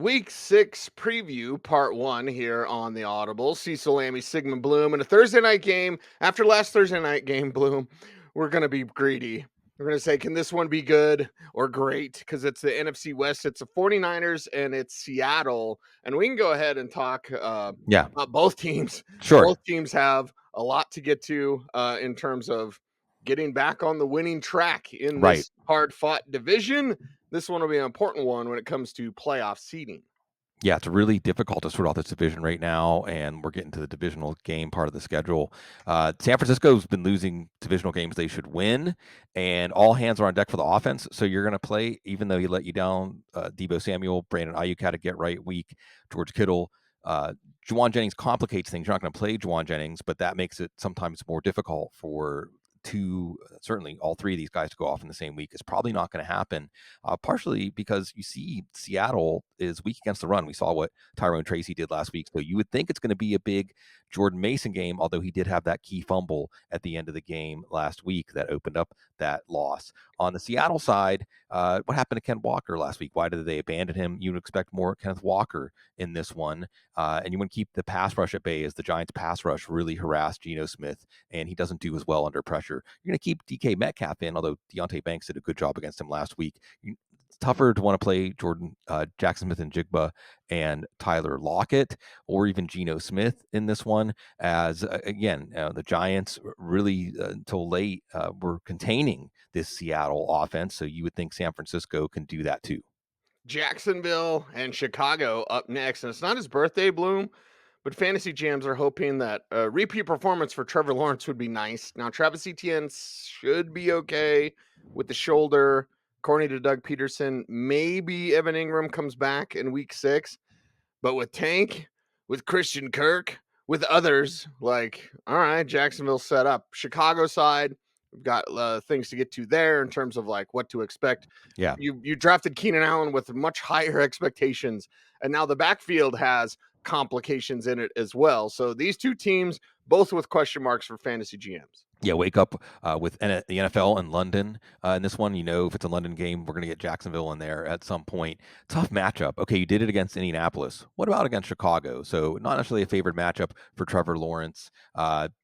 Week 6 preview, part 1 here on the Audible. Cecil, Lammey, Sigmund, Bloom, and a Thursday night game. After last Thursday night game, Bloom, we're going to be greedy. We're going to say, can this one be good or great? Because it's the NFC West. It's the 49ers and it's Seattle. And we can go ahead and talk Yeah, about both teams. sure. Both teams have a lot to get to in terms of getting back on the winning track in Right. this hard-fought division. This one will be an important one when it comes to playoff seeding. Yeah, it's really difficult to sort out this division right now, and we're getting to the divisional game part of the schedule. San Francisco's been losing divisional games they should win, and all hands are on deck for the offense. So you're going to play, even though he let you down. Debo Samuel, Brandon Ayuk had a get right week. George Kittle, Juwan Jennings complicates things. You're not going to play Juwan Jennings, but that makes it sometimes more difficult for certainly all three of these guys to go off in the same week. Is probably not going to happen. Partially because you see Seattle is weak against the run. We saw what Tyrone Tracy did last week. So you would think it's going to be a big Jordan Mason game, although he did have that key fumble at the end of the game last week that opened up that loss. On the Seattle side, what happened to Ken Walker last week? Why did they abandon him? You would expect more Kenneth Walker in this one. And you want to keep the pass rush at bay as the Giants pass rush really harassed Geno Smith, and he doesn't do as well under pressure. You're going to keep DK Metcalf in, although Deontay Banks did a good job against him last week. It's tougher to want to play Jackson Smith and Jigba and Tyler Lockett or even Geno Smith in this one, as again, the Giants really until late were containing this Seattle offense. So you would think San Francisco can do that too. Jacksonville and Chicago up next. And it's not his birthday, Bloom, but Fantasy Jams are hoping that a repeat performance for Trevor Lawrence would be nice. Now, Travis Etienne should be okay with the shoulder. According to Doug Peterson, maybe Evan Ingram comes back in week 6. But with Tank, with Christian Kirk, with others, like, all right, Jacksonville's set up. Chicago side, we've got things to get to there in terms of like what to expect. Yeah. You drafted Keenan Allen with much higher expectations, and now the backfield has complications in it as well. So these two teams, both with question marks for fantasy GMs. Yeah, wake up with the NFL in London in this one. You know, if it's a London game, we're going to get Jacksonville in there at some point. Tough matchup. Okay, you did it against Indianapolis. What about against Chicago? So not necessarily a favored matchup for Trevor Lawrence.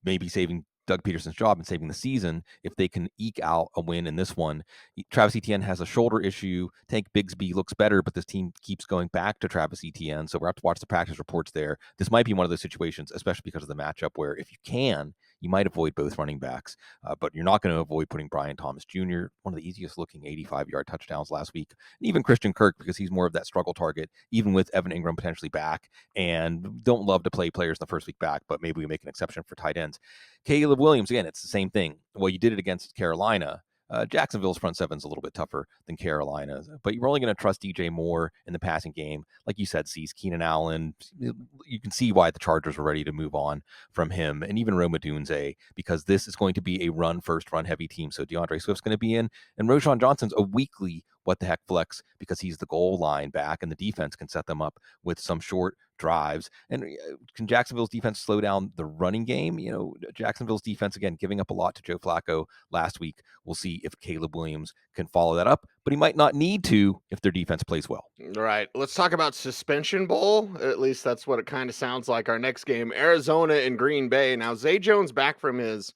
Maybe saving Doug Peterson's job and saving the season if they can eke out a win in this one. Travis Etienne has a shoulder issue. Tank Bigsby looks better, but this team keeps going back to Travis Etienne. So we're going to have to watch the practice reports there. This might be one of those situations, especially because of the matchup, where if you can, you might avoid both running backs, but you're not going to avoid putting Brian Thomas Jr., one of the easiest looking 85-yard touchdowns last week, and even Christian Kirk, because he's more of that struggle target, even with Evan Ingram potentially back. And don't love to play players in the first week back, but maybe we make an exception for tight ends. Caleb Williams, again, it's the same thing. Well, you did it against Carolina. Jacksonville's front seven is a little bit tougher than Carolina's, but you're only going to trust DJ Moore in the passing game. Like you said, sees Keenan Allen. You can see why the Chargers were ready to move on from him, and even Rome Odunze, because this is going to be a run heavy team. So DeAndre Swift's going to be in, and Roschon Johnson's a weekly what the heck flex because he's the goal line back, and the defense can set them up with some short drives. And can Jacksonville's defense slow down the running game? You know, Jacksonville's defense, again, giving up a lot to Joe Flacco last week. We'll see if Caleb Williams can follow that up, but he might not need to if their defense plays well. All right, let's talk about Suspension Bowl. At least that's what it kind of sounds like. Our next game, Arizona and Green Bay. Now, Zay Jones back from his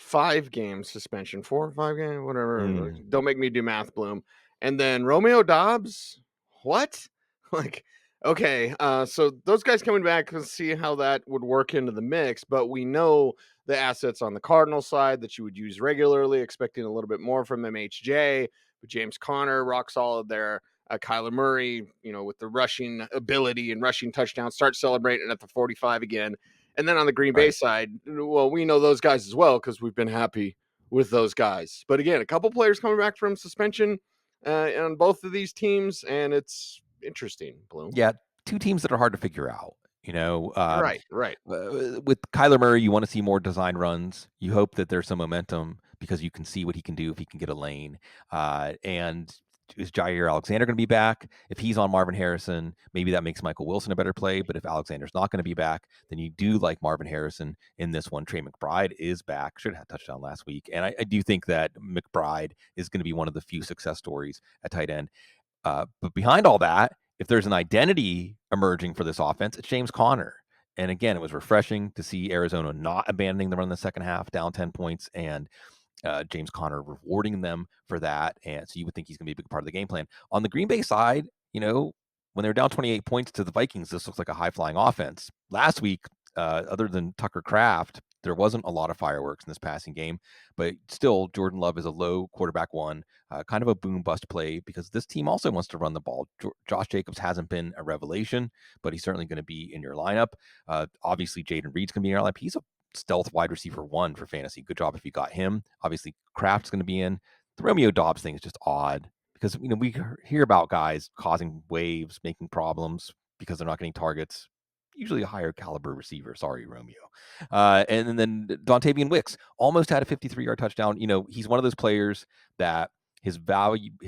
5-game suspension, 4 or 5 game, whatever. Don't make me do math, Bloom. And then Romeo Dobbs, what? Like, okay, so those guys coming back, let's see how that would work into the mix. But we know the assets on the Cardinal side that you would use regularly, expecting a little bit more from MHJ. But James Conner, rock solid there. Kyler Murray, you know, with the rushing ability and rushing touchdown, start celebrating at the 45 again. And then on the Green Bay side, well, we know those guys as well because we've been happy with those guys. But again, a couple players coming back from suspension on both of these teams, and it's interesting, Bloom. Yeah, two teams that are hard to figure out. You know, Right. With Kyler Murray, you want to see more design runs. You hope that there's some momentum because you can see what he can do if he can get a lane. And is Jair Alexander going to be back? If he's on Marvin Harrison, maybe that makes Michael Wilson a better play. But if Alexander's not going to be back, then you do like Marvin Harrison in this one. Trey McBride is back. Should have had a touchdown last week. And I do think that McBride is going to be one of the few success stories at tight end. But behind all that if there's an identity emerging for this offense, it's James Conner. And again, it was refreshing to see Arizona not abandoning the run in the second half, down 10 points, and James Conner rewarding them for that. And so you would think he's going to be a big part of the game plan. On the Green Bay side, when they were down 28 points to the Vikings, this looks like a high-flying offense. Last week, other than Tucker Kraft, there wasn't a lot of fireworks in this passing game, but still, Jordan Love is a low quarterback one, kind of a boom-bust play because this team also wants to run the ball. Josh Jacobs hasn't been a revelation, but he's certainly going to be in your lineup. Obviously, Jaden Reed's going to be in your lineup. He's a stealth wide receiver 1 for fantasy. Good job if you got him. Obviously, Kraft's going to be in. The Romeo Dobbs thing is just odd because we hear about guys causing waves, making problems because they're not getting targets. Usually a higher caliber receiver. Sorry, Romeo. And then Dontavian Wicks almost had a 53-yard touchdown. He's one of those players that his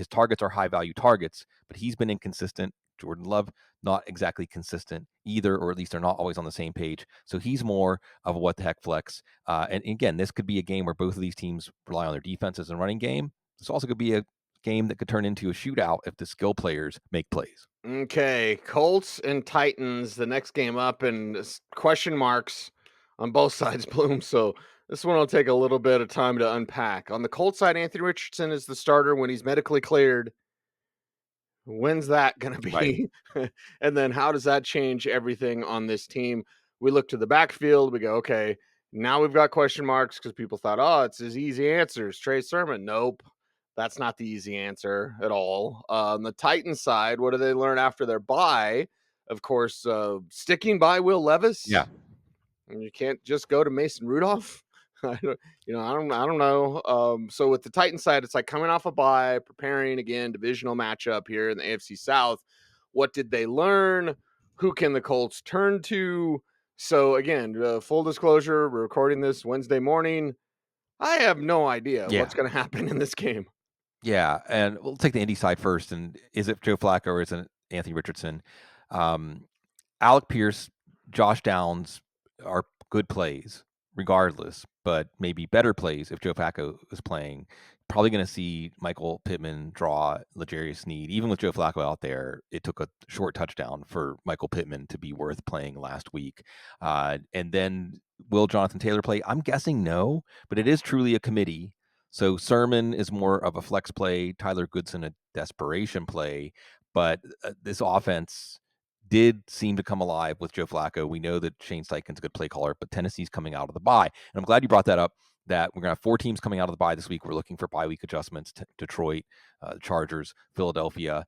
targets are high value targets, but he's been inconsistent. Jordan Love, not exactly consistent either, or at least they're not always on the same page. So he's more of a what the heck flex. And again, this could be a game where both of these teams rely on their defenses and running game. This also could be a game that could turn into a shootout if the skill players make plays. Okay, Colts and Titans, the next game up, and question marks on both sides, Bloom. So this one will take a little bit of time to unpack. On the Colts side, Anthony Richardson is the starter when he's medically cleared. When's that going to Right. be? And then how does that change everything on this team? We look to the backfield. We go, okay, now we've got question marks because people thought, oh, it's his easy answers. Trey Sermon. Nope. That's not the easy answer at all. On the Titans side, what do they learn after their bye? Of course, sticking by Will Levis. Yeah. And you can't just go to Mason Rudolph. I don't know. So with the Titan side, it's like coming off a bye, preparing again, divisional matchup here in the AFC South. What did they learn? Who can the Colts turn to? So again, full disclosure, we're recording this Wednesday morning. I have no idea Yeah. what's going to happen in this game. Yeah. And we'll take the Indy side first. And is it Joe Flacco or is it Anthony Richardson? Alec Pierce, Josh Downs are good plays regardless, but maybe better plays if Joe Flacco is playing. Probably going to see Michael Pittman draw L'Jarius Sneed. Even with Joe Flacco out there, it took a short touchdown for Michael Pittman to be worth playing last week. And then will Jonathan Taylor play? I'm guessing no, but it is truly a committee. So Sermon is more of a flex play, Tyler Goodson a desperation play, but this offense did seem to come alive with Joe Flacco. We know that Shane Steichen's a good play caller, but Tennessee's coming out of the bye. And I'm glad you brought that up, that we're going to have 4 teams coming out of the bye this week. We're looking for bye week adjustments. Detroit, Chargers, Philadelphia.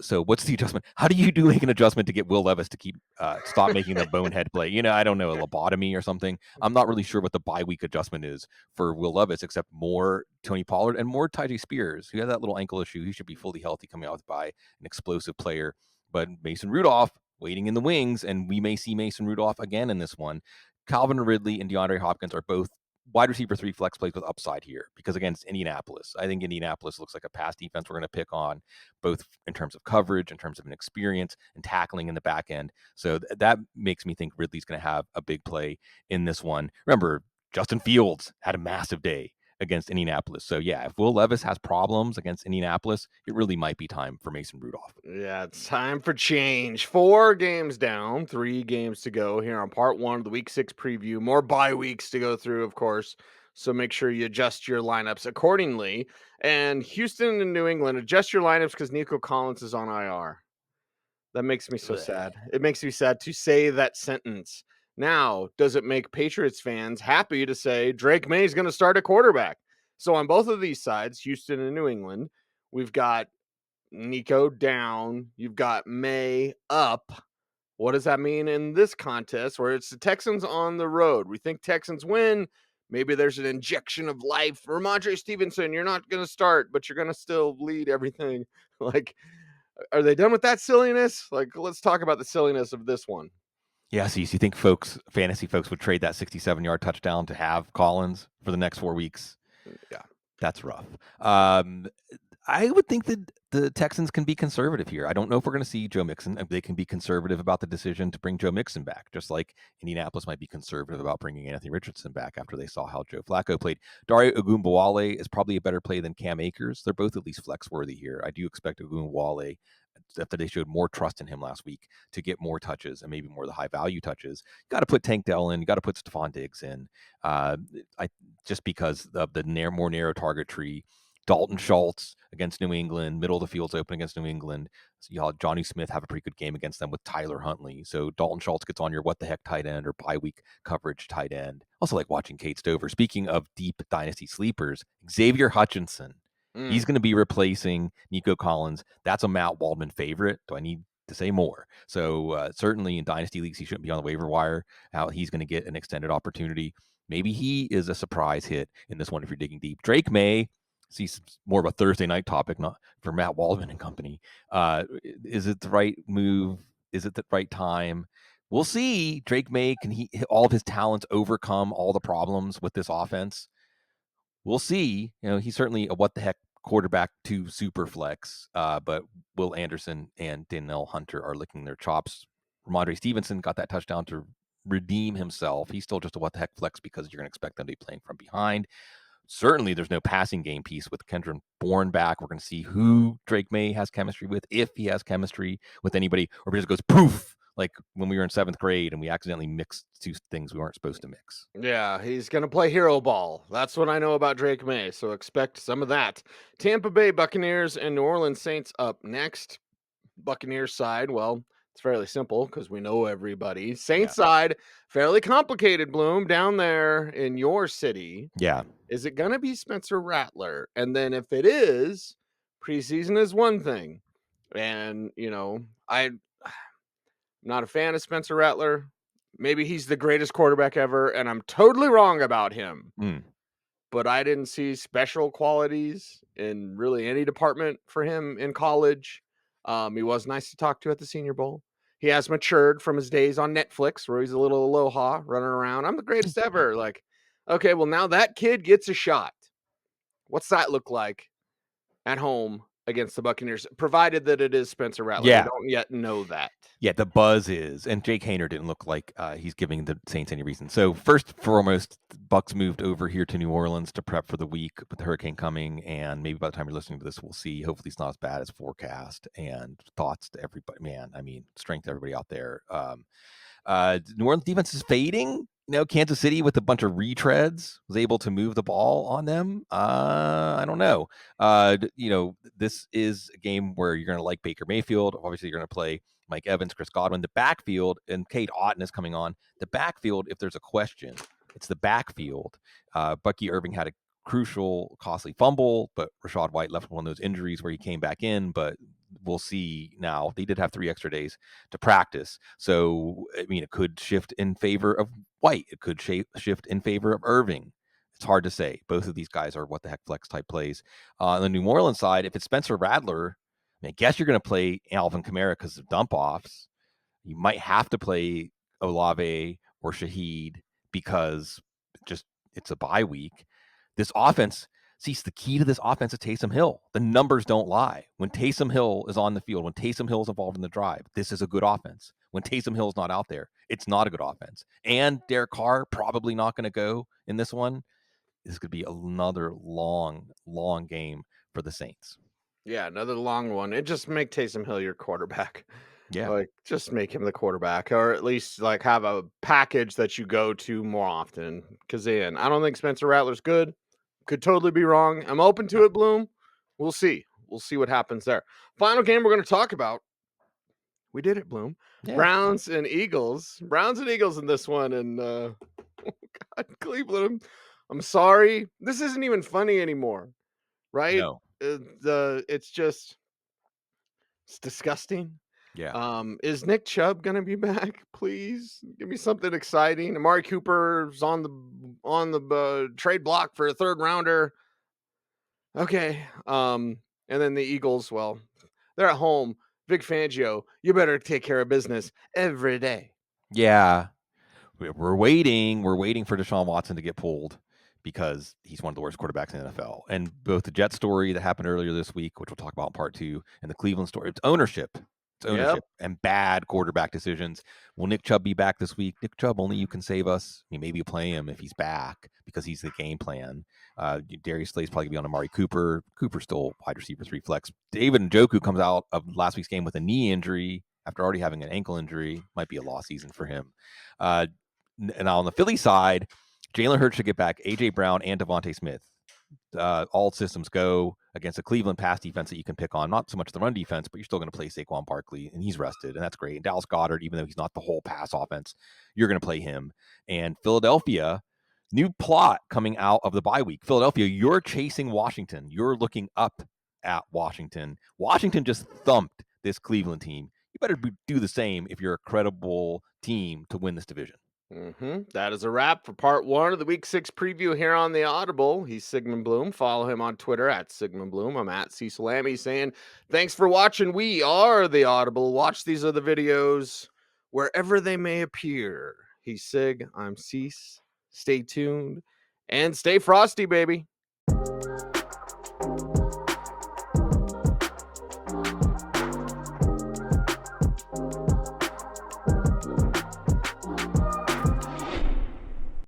So what's the adjustment? How do you make an adjustment to get Will Levis to stop making the bonehead play? I don't know, a lobotomy or something. I'm not really sure what the bye week adjustment is for Will Levis, except more Tony Pollard and more Tyjae Spears, who had that little ankle issue. He should be fully healthy coming out of the bye, an explosive player. But Mason Rudolph waiting in the wings, and we may see Mason Rudolph again in this one. Calvin Ridley and DeAndre Hopkins are both wide receiver 3 flex plays with upside here because against Indianapolis, I think Indianapolis looks like a pass defense we're going to pick on, both in terms of coverage, in terms of an experience, and tackling in the back end. So that makes me think Ridley's going to have a big play in this one. Remember, Justin Fields had a massive day against Indianapolis. So yeah, if Will Levis has problems against Indianapolis, it really might be time for Mason Rudolph. Yeah, it's time for change. 4 games down, 3 games to go here on part 1 of the week 6 preview. More bye weeks to go through, of course. So make sure you adjust your lineups accordingly. And Houston and New England, adjust your lineups because Nico Collins is on IR. That makes me so sad. It makes me sad to say that sentence. Now, does it make Patriots fans happy to say Drake May is going to start at quarterback? So on both of these sides, Houston and New England, we've got Nico down. You've got May up. What does that mean in this contest where it's the Texans on the road? We think Texans win. Maybe there's an injection of life. Ramondre Stevenson, you're not going to start, but you're going to still lead everything. Like, are they done with that silliness? Like, let's talk about the silliness of this one. Yeah, so you think fantasy folks would trade that 67-yard touchdown to have Collins for the next 4 weeks? Yeah. That's rough. I would think that the Texans can be conservative here. I don't know if we're going to see Joe Mixon. They can be conservative about the decision to bring Joe Mixon back, just like Indianapolis might be conservative about bringing Anthony Richardson back after they saw how Joe Flacco played. Dario Ogunbowale is probably a better play than Cam Akers. They're both at least flex worthy here. I do expect Ogunbowale after they showed more trust in him last week to get more touches and maybe more of the high value touches. You got to put Tank Dell in. You got to put Stephon Diggs in. I just because of the more narrow target tree. Dalton Schultz against New England, middle of the field's open against New England. So you had Johnny Smith have a pretty good game against them with Tyler Huntley. So Dalton Schultz gets on your what the heck tight end or bye week coverage tight end. Also like watching Kate Stover. Speaking of deep dynasty sleepers, Xavier Hutchinson. He's going to be replacing Nico Collins. That's a Matt Waldman favorite. Do I need to say more? So certainly in dynasty leagues, he shouldn't be on the waiver wire. How he's going to get an extended opportunity. Maybe he is a surprise hit in this one if you're digging deep. Drake May, see more of a Thursday night topic, not for Matt Waldman and company. Is it the right move? Is it the right time? We'll see. Drake May, can he all of his talents overcome all the problems with this offense? We'll see. He's certainly a what the heck quarterback to super flex, but Will Anderson and Danielle Hunter are licking their chops. Ramondre Stevenson got that touchdown to redeem himself. He's still just a what the heck flex because you're going to expect them to be playing from behind. Certainly, there's no passing game piece with Kendron Bourne back. We're going to see who Drake May has chemistry with, if he has chemistry with anybody, or if it just goes poof, like when we were in 7th grade and we accidentally mixed two things we weren't supposed to mix. Yeah, he's going to play hero ball. That's what I know about Drake May, so expect some of that. Tampa Bay Buccaneers and New Orleans Saints up next. Buccaneers side, well, it's fairly simple because we know everybody. Saints side, fairly complicated, Bloom, down there in your city. Yeah. Is it going to be Spencer Rattler? And then if it is, preseason is one thing. And, I'm not a fan of Spencer Rattler. Maybe he's the greatest quarterback ever, and I'm totally wrong about him. But I didn't see special qualities in really any department for him in college. He was nice to talk to at the Senior Bowl. He has matured from his days on Netflix where he's a little aloha running around. I'm the greatest ever. Like, okay, well, now that kid gets a shot. What's that look like at home against the Buccaneers, provided that it is Spencer Rattler? Yeah. We don't yet know that. Yeah, the buzz is, and Jake Haener didn't look like he's giving the Saints any reason. So first and foremost, Bucks moved over here to New Orleans to prep for the week with the hurricane coming, and maybe by the time you're listening to this, we'll see. Hopefully, it's not as bad as forecast. And thoughts to everybody, man. I mean, strength to everybody out there. New Orleans defense is fading. Kansas City with a bunch of retreads was able to move the ball on them. I don't know. This is a game where you're going to like Baker Mayfield. Obviously, you're going to play Mike Evans, Chris Godwin. The backfield, and Kate Otten is coming on. The backfield, if there's a question, it's the backfield. Bucky Irving had a crucial, costly fumble, but Rachaad White left one of those injuries where he came back in, but we'll see now. They did have 3 extra days to practice. So, I mean, it could shift in favor of White. It could shift in favor of Irving. It's hard to say. Both of these guys are what the heck flex type plays. On the New Orleans side, if it's Spencer Rattler, I guess you're going to play Alvin Kamara because of dump offs. You might have to play Olave or Shaheed because it's a bye week. This offense, the key to this offense is Taysom Hill. The numbers don't lie. When Taysom Hill is on the field, when Taysom Hill is involved in the drive, this is a good offense. When Taysom Hill is not out there, it's not a good offense. And Derek Carr probably not going to go in this one. This could be another long, long game for the Saints. Yeah, another long one. It just make Taysom Hill your quarterback. Yeah. Like, just make him the quarterback, or at least like have a package that you go to more often. Because I don't think Spencer Rattler's good. Could totally be wrong. I'm open to it, Bloom. We'll see. We'll see what happens there. Final game we're going to talk about. We did it, Bloom. Yeah. Browns and Eagles. Browns and Eagles in this one. And oh God, Cleveland. I'm sorry. This isn't even funny anymore. Right? No. It's disgusting. Yeah. Is Nick Chubb gonna be back? Please give me something exciting. Amari Cooper's on the trade block for a 3rd rounder. Okay. And then the Eagles, well, they're at home. Vic Fangio, you better take care of business every day. Yeah. We're waiting. We're waiting for Deshaun Watson to get pulled because he's one of the worst quarterbacks in the NFL. And both the Jet story that happened earlier this week, which we'll talk about in part 2, and the Cleveland story, it's ownership. It's ownership and bad quarterback decisions. Will Nick Chubb be back this week? Nick Chubb, only you can save us. I mean, maybe you play him if he's back because he's the game plan. Darius Slay's probably going to be on Amari Cooper. Cooper's still wide receiver 3 flex. David Njoku comes out of last week's game with a knee injury after already having an ankle injury. Might be a lost season for him. And on the Philly side, Jalen Hurts should get back A.J. Brown and Devontae Smith. All systems go against a Cleveland pass defense that you can pick on. Not so much the run defense, but you're still going to play Saquon Barkley, and he's rested, and that's great. And Dallas Goedert, even though he's not the whole pass offense, you're going to play him. And Philadelphia, new plot coming out of the bye week. Philadelphia, you're chasing Washington. You're looking up at Washington. Washington just thumped this Cleveland team. You better do the same if you're a credible team to win this division. That is a wrap for part 1 of the Week 6 preview here on the Audible. He's Sigmund Bloom. Follow him on Twitter at Sigmund Bloom. I'm at Cecil Lammey saying thanks for watching. We are the Audible. Watch these other videos wherever they may appear. He's Sig. I'm Cease. Stay tuned and stay frosty, baby.